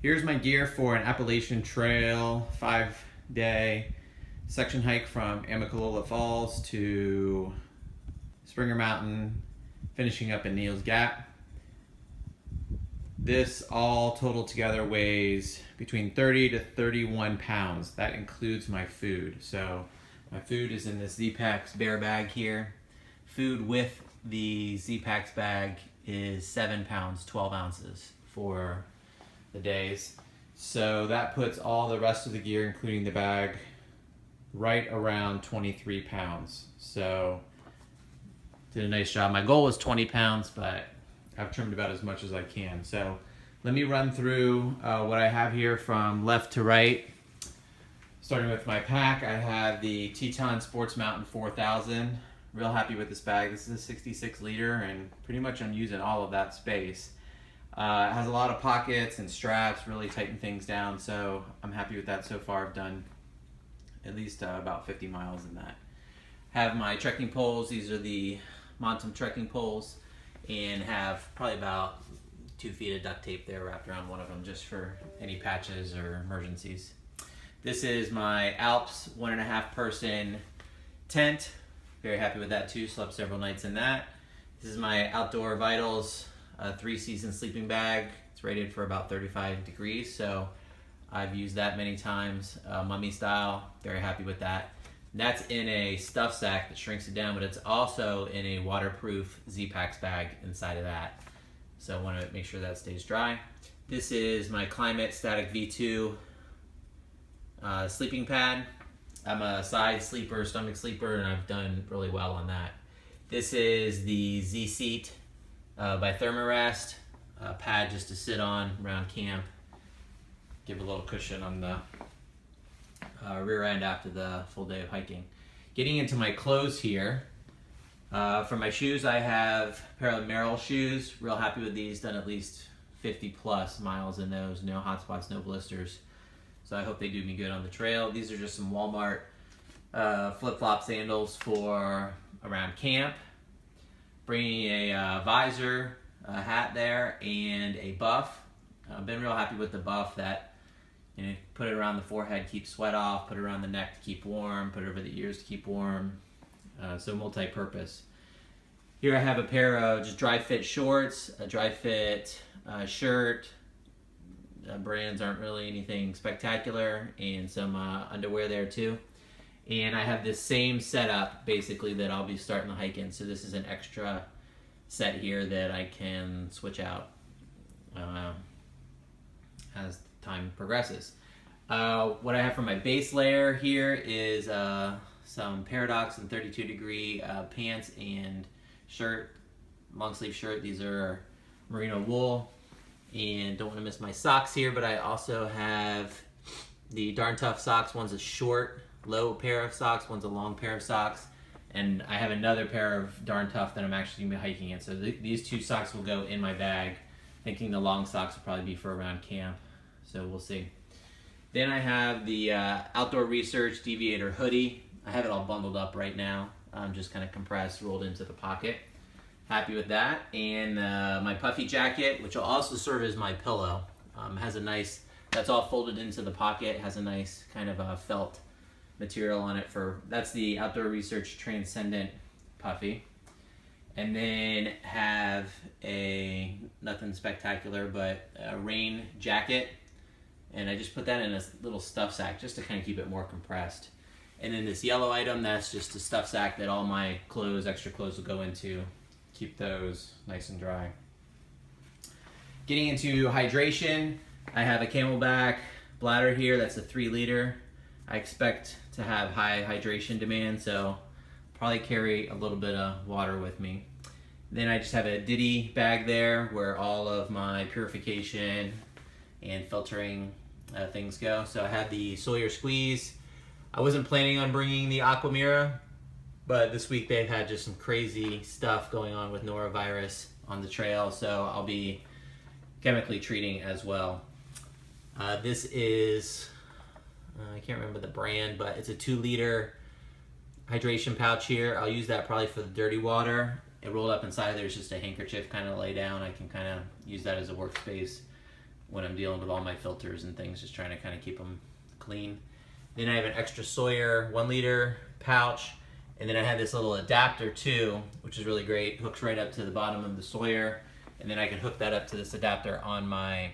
Here's my gear for an Appalachian Trail 5-day section hike from Amicalola Falls to Springer Mountain, finishing up in Neel Gap. This all total together weighs between 30 to 31 pounds. That includes my food. So my food is in this Z-Packs bear bag here. Food with the Z-Packs bag is 7 pounds, 12 ounces for the days. So that puts all the rest of the gear, including the bag, right around 23 pounds. So did a nice job. My goal was 20 pounds, but I've trimmed about as much as I can. So let me run through what I have here from left to right. Starting with my pack, I have the Teton Sports Mountain 4000. Real happy with this bag. This is a 66 liter and pretty much I'm using all of that space. It has a lot of pockets and straps, really tighten things down, so I'm happy with that so far. I've done at least about 50 miles in that. Have my trekking poles. These are the Montum trekking poles, and have probably about 2 feet of duct tape there wrapped around one of them just for any patches or emergencies. This is my Alps 1.5 person tent. Very happy with that too. Slept several nights in that. This is my Outdoor Vitals 3-season sleeping bag. It's rated for about 35 degrees, so I've used that many times, mummy style. Very happy with that. That's in a stuff sack that shrinks it down, but it's also in a waterproof Z-Packs bag inside of that. So I want to make sure that stays dry. This is my Climate Static V2 sleeping pad. I'm a side sleeper, stomach sleeper, and I've done really well on that. This is the Z-Seat by Thermarest, a pad just to sit on around camp. Give a little cushion on the rear end after the full day of hiking. Getting into my clothes here. For my shoes, I have a pair of Merrell shoes. Real happy with these. Done at least 50 plus miles in those. No hot spots, no blisters. So I hope they do me good on the trail. These are just some Walmart flip-flop sandals for around camp. Bringing a visor, a hat there, and a buff. I've been real happy with the buff. That, you know, put it around the forehead, keep sweat off, put it around the neck to keep warm, put it over the ears to keep warm. So multi-purpose. Here I have a pair of just dry fit shorts, a dry fit shirt. Brands aren't really anything spectacular, and some underwear there too. And I have this same setup basically that I'll be starting the hike in. So this is an extra set here that I can switch out as time progresses. What I have for my base layer here is some Paradox and 32 degree pants and shirt, long sleeve shirt. These are merino wool. And don't want to miss my socks here, but I also have the Darn Tough socks. One's a short, low pair of socks, one's a long pair of socks, and I have another pair of Darn Tough that I'm actually going to be hiking in. So these 2 socks will go in my bag, thinking the long socks will probably be for around camp, so we'll see. Then I have the Outdoor Research Deviator hoodie. I have it all bundled up right now, just kind of compressed, rolled into the pocket. Happy with that. And my puffy jacket, which will also serve as my pillow, has a nice, that's all folded into the pocket, has a nice kind of felt material on it. That's the Outdoor Research Transcendent puffy. And then have nothing spectacular, but a rain jacket. And I just put that in a little stuff sack just to kind of keep it more compressed. And then this yellow item, that's just a stuff sack that all my clothes, extra clothes will go into. Keep those nice and dry. Getting into hydration, I have a Camelback bladder here. That's a 3 liter. I expect to have high hydration demand, so probably carry a little bit of water with me. Then I just have a Diddy bag there where all of my purification and filtering things go. So I have the Sawyer Squeeze. I wasn't planning on bringing the Aquamira, but this week they've had just some crazy stuff going on with norovirus on the trail, so I'll be chemically treating as well. This is, I can't remember the brand, but it's a 2 liter hydration pouch here. I'll use that probably for the dirty water. It rolled up inside there's just a handkerchief kind of lay down. I can kind of use that as a workspace when I'm dealing with all my filters and things, just trying to kind of keep them clean. Then I have an extra Sawyer 1 liter pouch, and then I have this little adapter too, which is really great. Hooks right up to the bottom of the Sawyer, and then I can hook that up to this adapter on my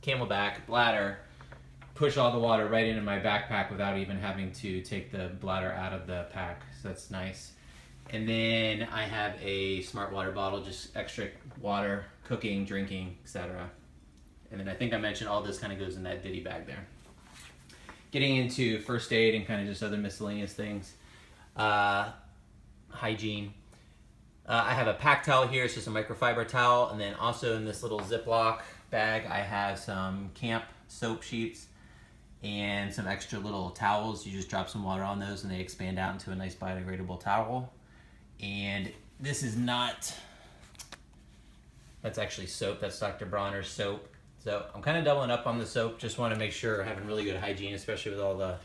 Camelback bladder, push all the water right into my backpack without even having to take the bladder out of the pack. So that's nice. And then I have a smart water bottle, just extra water, cooking, drinking, etc. And then I think I mentioned all this kind of goes in that ditty bag there. Getting into first aid and kind of just other miscellaneous things. Hygiene. I have a pack towel here. It's just a microfiber towel. And then also in this little Ziploc bag, I have some camp soap sheets and some extra little towels. You just drop some water on those and they expand out into a nice biodegradable towel. And this is not, that's actually soap. That's Dr. Bronner's soap. So I'm kind of doubling up on the soap. Just want to make sure I'm having really good hygiene, especially with all the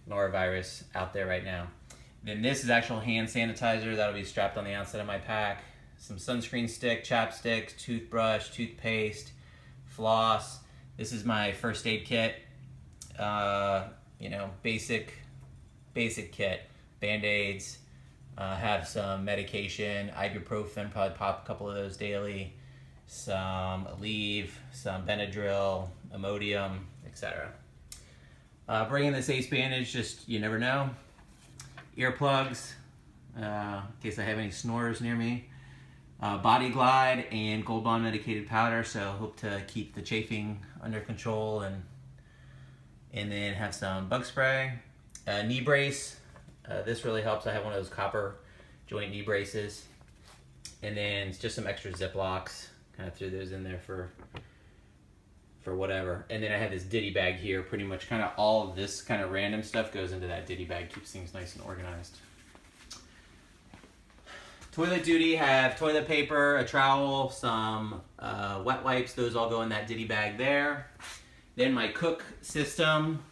norovirus out there right now. Then this is actual hand sanitizer. That'll be strapped on the outside of my pack. Some sunscreen stick, chapsticks, toothbrush, toothpaste, floss. This is my first aid kit. You know, basic kit. Band-Aids. Have some medication, ibuprofen, probably pop a couple of those daily. Some Aleve, some Benadryl, Imodium, etc. Bringing this ace bandage, just you never know. Earplugs, in case I have any snorers near me. Body Glide and Gold Bond medicated powder, so hope to keep the chafing under control, and then have some bug spray. Knee brace, this really helps. I have one of those copper joint knee braces. And then just some extra Ziplocs. Kind of threw those in there for whatever. And then I have this ditty bag here. Pretty much kind of all of this kind of random stuff goes into that ditty bag. Keeps things nice and organized. Toilet duty, have toilet paper, a trowel, some wet wipes. Those all go in that ditty bag there. Then my cook system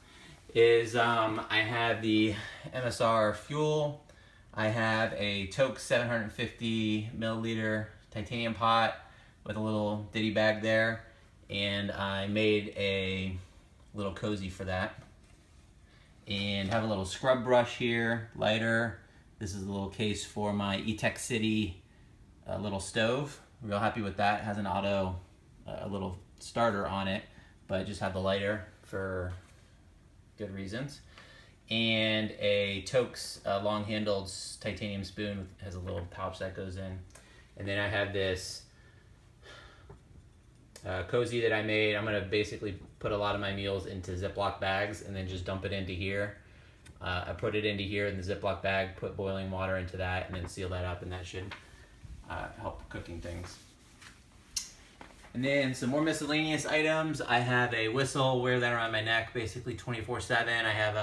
is I have the MSR fuel. I have a Toke 750 milliliter titanium pot with a little ditty bag there, and I made a little cozy for that. And have a little scrub brush here, lighter. This is a little case for my E-Tech City little stove. Real happy with that. It has an auto, a little starter on it, but just have the lighter for good reasons. And a Toke's long-handled titanium spoon has a little pouch that goes in. And then I have this cozy that I made. I'm gonna basically put a lot of my meals into Ziploc bags and then just dump it into here. I put it into here in the Ziploc bag, put boiling water into that, and then seal that up, and that should help cooking things. And then some more miscellaneous items. I have a whistle, wear that around my neck basically 24/7. I have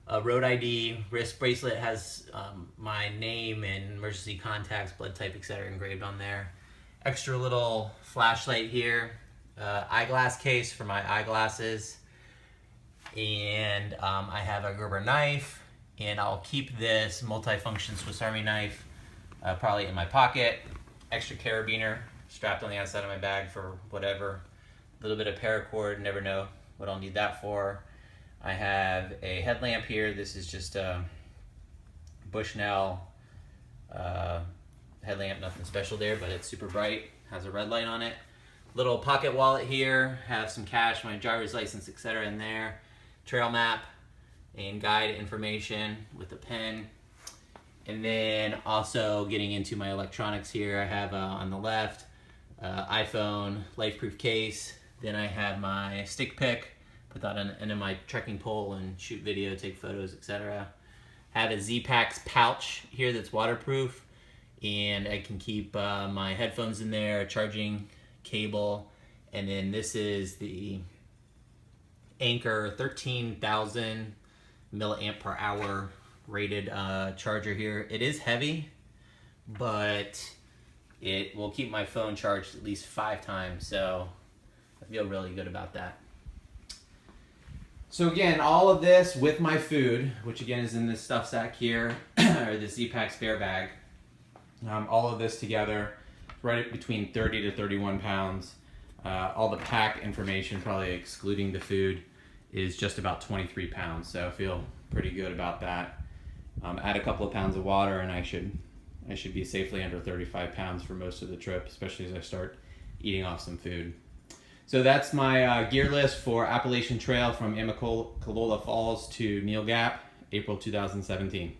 a road ID wrist bracelet, has my name and emergency contacts, blood type, etc. engraved on there. Extra little flashlight here, eyeglass case for my eyeglasses, and I have a Gerber knife, and I'll keep this multifunction Swiss Army knife probably in my pocket. Extra carabiner strapped on the outside of my bag for whatever. A little bit of paracord, never know what I'll need that for. I have a headlamp here. This is just a Bushnell headlamp, nothing special there, but it's super bright, has a red light on it. Little pocket wallet here, have some cash, my driver's license, etc. in there. Trail map and guide information with a pen. And then also getting into my electronics here, I have on the left iPhone life-proof case. Then I have my stick pick, put that into my trekking pole and shoot video, take photos, etc. Have a Z-Packs pouch here that's waterproof, and I can keep my headphones in there, a charging cable, and then this is the Anker 13,000 milliamp per hour rated charger here. It is heavy, but it will keep my phone charged at least 5 times, so I feel really good about that. So again, all of this with my food, which again is in this stuff sack here, or the Z-Pack spare bag. All of this together, right between 30 to 31 pounds. All the pack information, probably excluding the food, is just about 23 pounds. So I feel pretty good about that. Add a couple of pounds of water and I should be safely under 35 pounds for most of the trip, especially as I start eating off some food. So that's my gear list for Appalachian Trail from Amicalola Falls to Neel Gap, April 2017.